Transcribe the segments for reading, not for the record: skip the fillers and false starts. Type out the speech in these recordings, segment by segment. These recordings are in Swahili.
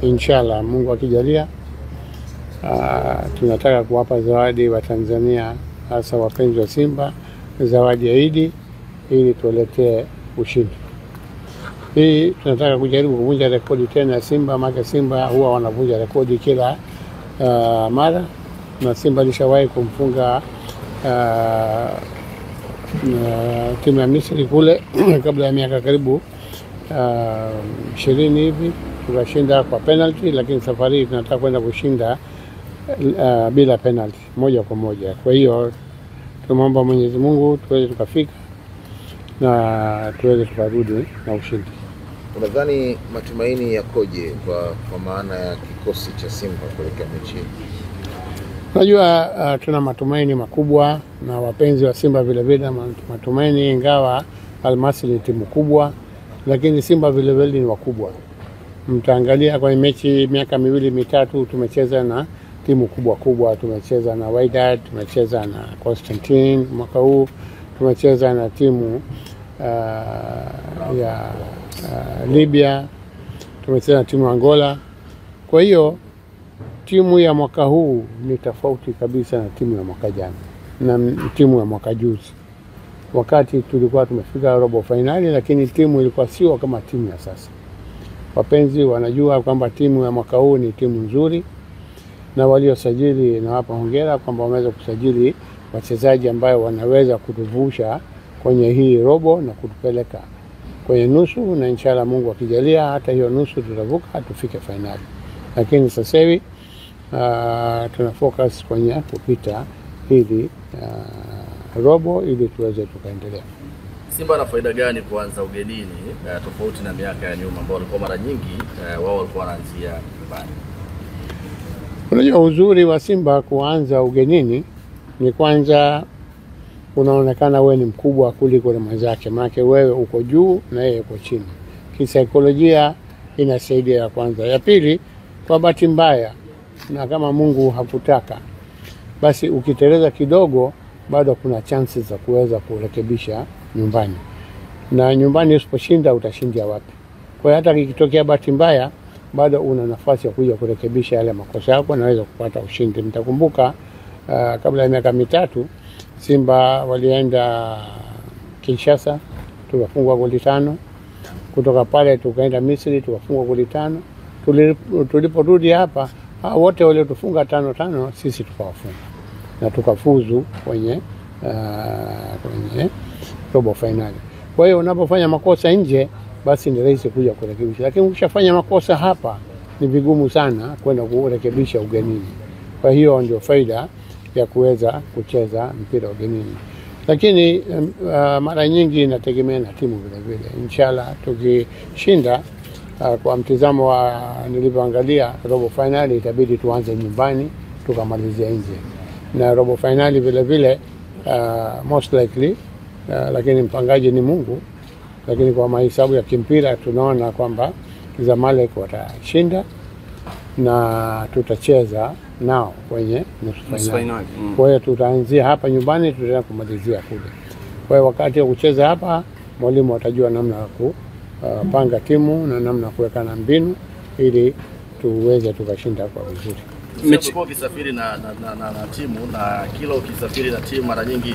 inshallah Mungu akijalia. Tunataka kuwapa zawadi wa Tanzania, hasa wapenzi wa Simba, zawadi ya Idi ili tuletee ushindi. Hii tunataka kujaribu kuvunja rekodi tena ya Simba, maana Simba huwa wanavunja rekodi kila mara, na Simba alishawahi kumfunga timu ya Misri kule kabla ya miaka karibu 20 hivi, tukashinda kwa penalty, lakini safari hii tunataka kwenda kushinda bila penalty, moja kwa moja. Kwa hiyo tunaomba Mwenyezi Mungu tuweze tukafika na tuweze tukarudi na ushindi. Unadhani matumaini yakoje kwa maana ya kikosi cha Simba kuelekea mechi? Unajua tuna matumaini makubwa, na wapenzi wa Simba vile vile matumaini, ingawa Almasi ni timu kubwa, lakini Simba vile vile ni wakubwa. Mtaangalia kwa mechi miaka miwili mitatu tumecheza na timu kubwa, tumecheza na Wydad, tumecheza na Constantine, mwaka huu tumecheza na timu ya Libya, tumecheza na timu Angola. Kwa hiyo timu ya mwaka huu ni tofauti kabisa na timu ya mwaka jana na timu ya mwaka juzi. Wakati tulikuwa tumefika robo finali, lakini timu ilikuwa sio kama timu ya sasa. Wapenzi wanajua kwamba timu ya mwaka huu ni timu nzuri, na waliosajili na wapa hongera kwamba wameweza kusajili wachezaji ambao wanaweza kutuvusha kwenye hii robo na kutupeleka kwenye nusu, na inshallah Mungu akijalia hata hiyo nusu tutavuka tufike finali. Lakini sasa hivi tuna focus kwenye kupita hili robo ili tuweze tukaendelea. Simba ana faida gani kuanza ugenini tofauti na miaka ya nyuma ambao walikuwa mara nyingi wao walikuwa wanaanzia nyumbani? Unajua uzuri wa Simba kuanza ugenini ni kwanza unaonekana wewe ni mkubwa kuliko mwenzake, maana wewe uko juu na yeye uko chini. Kisaikolojia inasaidia ya kwanza. Ya pili, kwa bahati mbaya na kama Mungu hakutaka, basi ukiteleza kidogo bado kuna chances za kuweza kurekebisha nyumbani. Na nyumbani usiposhinda utashindia wapi? Kwa hiyo hata ikitokea bahati mbaya bado una nafasi ya kuja kurekebisha yale makosa yako na unaweza kupata ushindi. Mtakumbuka kabla ya miaka mitatu Simba walienda Kinshasa, tukafungwa goli 5. Kutoka pale tukaenda Misri, tukafungwa goli 5. Tuliporudi hapa wote wale tufunga 5-5 sisi tukawafunga na tukafuzu kwenye robo finali. Kwa hiyo unapofanya makosa nje basi ni rahisi kuja kurekebisha, lakini ukishafanya makosa hapa ni vigumu sana kwenda kurekebisha ugenini. Kwa hiyo ndio faida ya kuweza kucheza mpira ugenini. Lakini mara nyingi inategemea na timu vile vile. Inshallah tukishinda, kwa mtizamo wa nilivyoangalia robo finali itabidi tuanze nyumbani tukamalizia nje, na robo finali vile vile most likely lakini mpangaji ni Mungu, lakini kwa mahesabu ya kimpira tunaona kwamba Zamalek watashinda na tutacheza nao kwenye nusu finali. Kwa hiyo tutaanzia hapa nyumbani, tutaenda kumalizia kule. Kwa hiyo wakati wa kucheza hapa mwalimu atajua namna ya kupanga timu na namna ya kuweka na mbinu ili tuweze tukashinda kwa vizuri. Umekuwa ukisafiri na timu, na kila ukisafiri na timu mara nyingi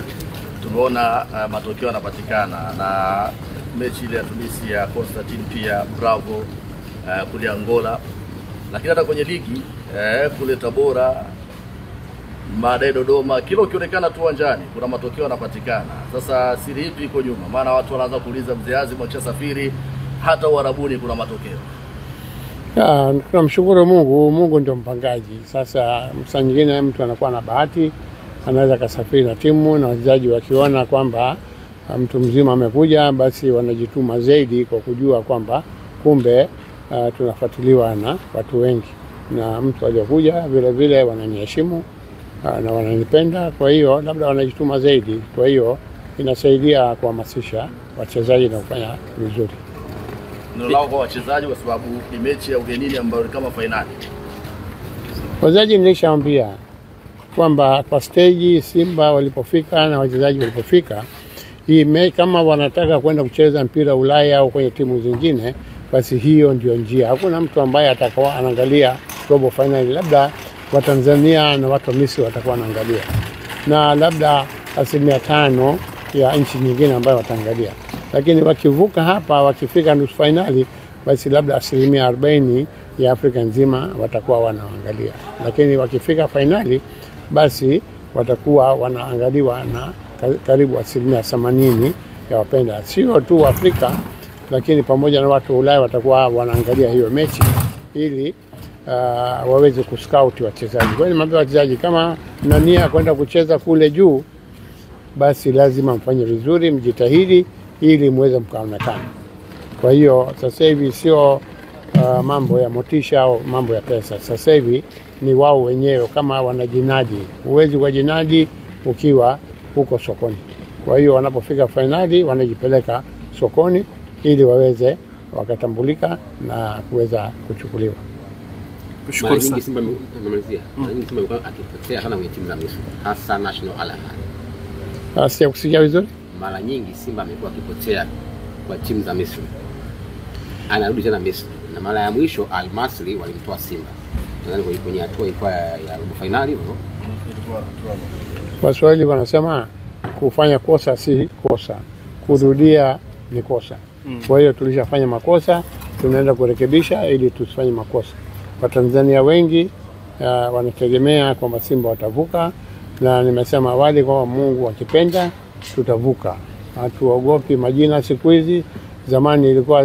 tumeona matokeo yanapatikana, na mechi ile ya Tunisia Constantine pia Bravo kule Angola, lakini hata kwenye ligi kule Tabora, baadaye Dodoma, kila ukionekana tu uwanjani kuna matokeo yanapatikana. Sasa siri ipi iko nyuma? Maana watu wanaanza kuuliza Mzee Azim akishasafiri hata Uarabuni kuna matokeo. Tunamshukuru Mungu, Mungu ndio mpangaji. Sasa msa nyingine mtu anakuwa na bahati, anaweza kasafiri na timu na wachezaji wakiona kwamba mtu mzima amekuja, basi wanajituma zaidi kwa kujua kwamba kumbe tunafuatiliwa na watu wengi, na mtu aliyokuja vile vile wananiheshimu na wananipenda, kwa hiyo labda wanajituma zaidi. Kwa hiyo inasaidia kuhamasisha wachezaji na kufanya vizuri. Ndio lao kwa wachezaji, kwa sababu ni mechi ya ugenini ambayo ni kama finali. Wachezaji nilishaambia kwamba kwa stage Simba walipofika na wachezaji walipofika, hii kama wanataka kwenda kucheza mpira Ulaya au kwenye timu zingine, basi hiyo ndio njia. Hakuna mtu ambaye atakuwa anaangalia robo finali, labda wa Tanzania na watu wa Misri watakuwa wanaangalia, na labda 5% ya nchi nyingine ambayo wataangalia. Lakini wakivuka hapa, wakifika nusu finali, basi labda 40% ya Afrika nzima watakuwa wanaangalia. Lakini wakifika finali, basi watakuwa wanaangaliwa na karibu 80% ya wapenda, sio tu Afrika, lakini pamoja na watu wa Ulaya watakuwa wanaangalia hiyo mechi ili waweze kuscout wachezaji. Kwa hiyo mambo wachezaji, kama mna nia kwenda kucheza kule juu, basi lazima mfanye vizuri, mjitahidi ili muweze mkaonekana. Kwa hiyo sasa hivi sio mambo ya motisha au mambo ya pesa. Sasa hivi ni wao wenyewe kama wanajinadi. Huwezi kujinadi ukiwa huko sokoni. Kwa hiyo wanapofika finali wanajipeleka sokoni ili waweze wakatambulika na kuweza kuchukuliwa. Mara nyingi Simba amemalizia. Mara nyingi Simba alikuwa akipotea sana kwenye timu za Misri, hasa National Al Ahly. Sasa kusikia vizuri? Mara nyingi Simba amekuwa akipotea kwa timu za Misri. Anarudi tena Misri. Na mara ya mwisho Al Masry walimtoa Simba. Nadhani kwenye hatua ilikuwa ya robo finali hivyo. Waswahili wanasema kufanya kosa si kosa, kurudia ni kosa. Kwa hiyo tulishafanya makosa, tunaenda kurekebisha ili tusifanye makosa. Watanzania wengi wanategemea kwamba Simba watavuka, na nimesema awali kwamba Mungu akipenda tutavuka. Hatuogopi majina siku hizi. Zamani ilikuwa